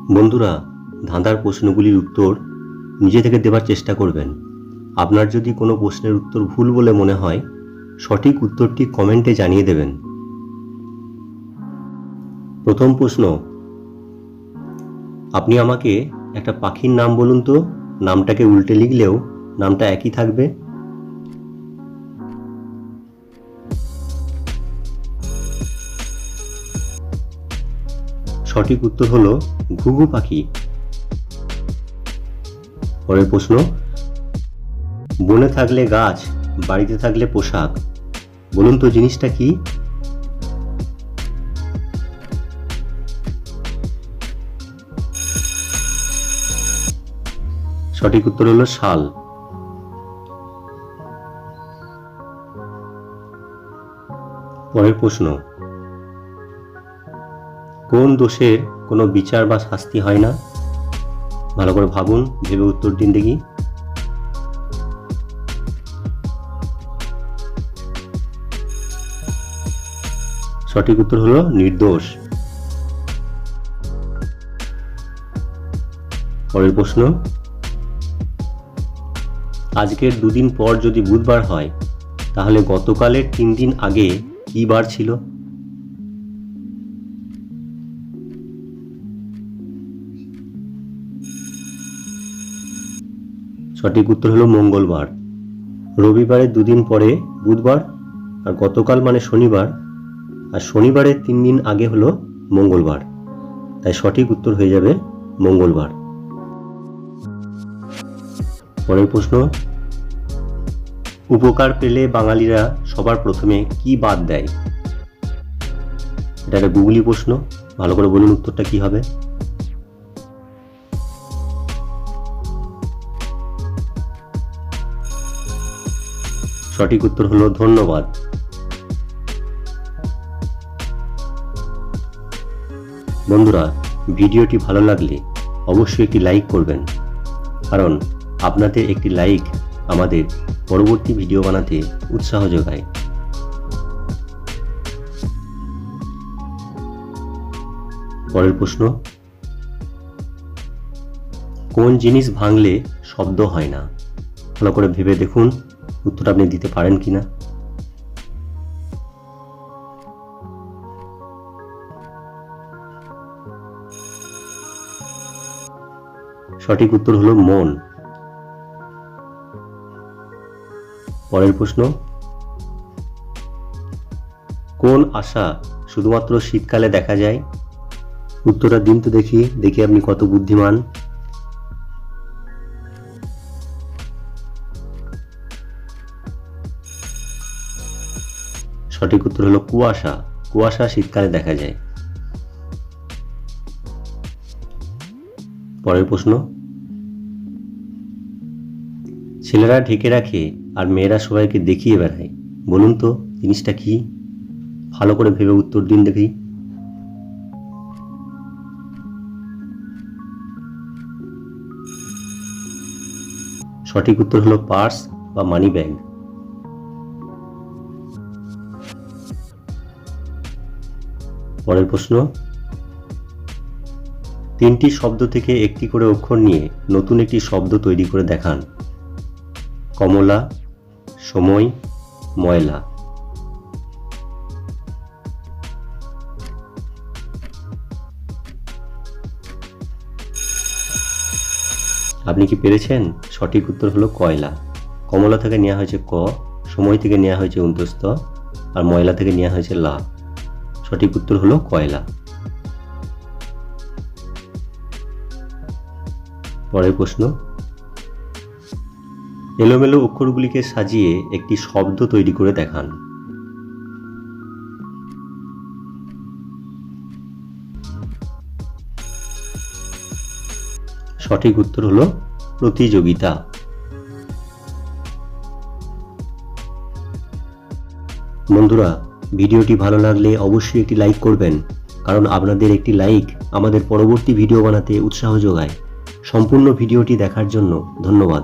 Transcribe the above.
বন্ধুরা, ধাঁধার প্রশ্নগুলির উত্তর নিজে থেকে দেবার চেষ্টা করবেন। আপনার যদি কোনো প্রশ্নের উত্তর ভুল বলে মনে হয়, সঠিক উত্তরটি কমেন্টে জানিয়ে দেবেন। প্রথম প্রশ্ন, আপনি আমাকে একটা পাখির নাম বলুন তো। নামটাকে উল্টে লিখলেও নামটা একই থাকবে। সঠিক উত্তর হলো ঘুঘু পাখি। পরের প্রশ্ন, বনে থাকলে গাছ, বাড়িতে থাকলে পোশাক, বলুন তো জিনিসটা কি? সঠিক উত্তর হলো শাল। পরের প্রশ্ন, কোন দোষের কোনো বিচার বা শাস্তি হয় না? ভালো করে ভাবুন, ভেবে উত্তর দিন দেখি। সঠিক উত্তর হলো নির্দোষ। পরের প্রশ্ন, আজকের দুদিন পর যদি বুধবার হয়, তাহলে গতকালের 3 দিন আগে কি বার ছিল? সঠিক উত্তর হলো মঙ্গলবার। রবিবারের 2 দিন পরে বুধবার, আর গতকাল মানে শনিবার, আর শনিবারের 3 দিন আগে হলো মঙ্গলবার। তাই সঠিক উত্তর হয়ে যাবে মঙ্গলবার। পরের প্রশ্ন, উপকার পেলে বাঙালিরা সবার প্রথমে কি বাদ দেয়? এটা একটা গুগলি প্রশ্ন, ভালো করে বলুন উত্তরটা কি হবে। সঠিক উত্তর হলো ধন্যবাদ। বন্ধুরা, ভিডিওটি ভালো লাগলে অবশ্যই একটি লাইক করবেন, কারণ আপনাদের একটি লাইক আমাদের পরবর্তী ভিডিও বানাতে উৎসাহ যোগায়। পরের প্রশ্ন, কোন জিনিস ভাঙলে শব্দ হয় না? ভালো করে ভেবে দেখুন উত্তর আপনি দিতে পারেন কিনা। সঠিক উত্তর হলো মন। পরের প্রশ্ন, কোন আশা শুধুমাত্র শীতকালে দেখা যায়? উত্তরটা দিন তো দেখি আপনি কত বুদ্ধিমান। সঠিক উত্তর হলো কুয়াশা। কুয়াশা শীতকালে দেখা যায়। পরের প্রশ্ন, ছেলেরা ঢেকে রাখে আর মেয়েরা সবাইকে দেখিয়ে বেড়ায়, বলুন তো জিনিসটা কি? ভালো করে ভেবে উত্তর দিন দেখি। সঠিক উত্তর হলো পার্স বা মানি ব্যাগ। পরের প্রশ্ন, 3টি শব্দ থেকে একটি করে অক্ষর নিয়ে নতুন একটি শব্দ তৈরি করে দেখান। কমলা, সময়, ময়লা। আপনি কি পেরেছেন? সঠিক উত্তর হলো কয়লা। কমলা থেকে নেওয়া হয়েছে ক, সময় থেকে নেওয়া হয়েছে ত, আর ময়লা থেকে নেওয়া হয়েছে লা। সঠিক উত্তর হলো কয়লা। পরের প্রশ্ন, এলোমেলো অক্ষরগুলিকে সাজিয়ে একটি শব্দ তৈরি করে দেখান। সঠিক উত্তর হলো প্রতিযোগিতা। বন্ধুরা, ভিডিওটি ভালো লাগলে অবশ্যই একটি লাইক করবেন, কারণ আপনাদের একটি লাইক আমাদের পরবর্তী ভিডিও বানাতে উৎসাহ যোগায়। সম্পূর্ণ ভিডিওটি দেখার জন্য ধন্যবাদ।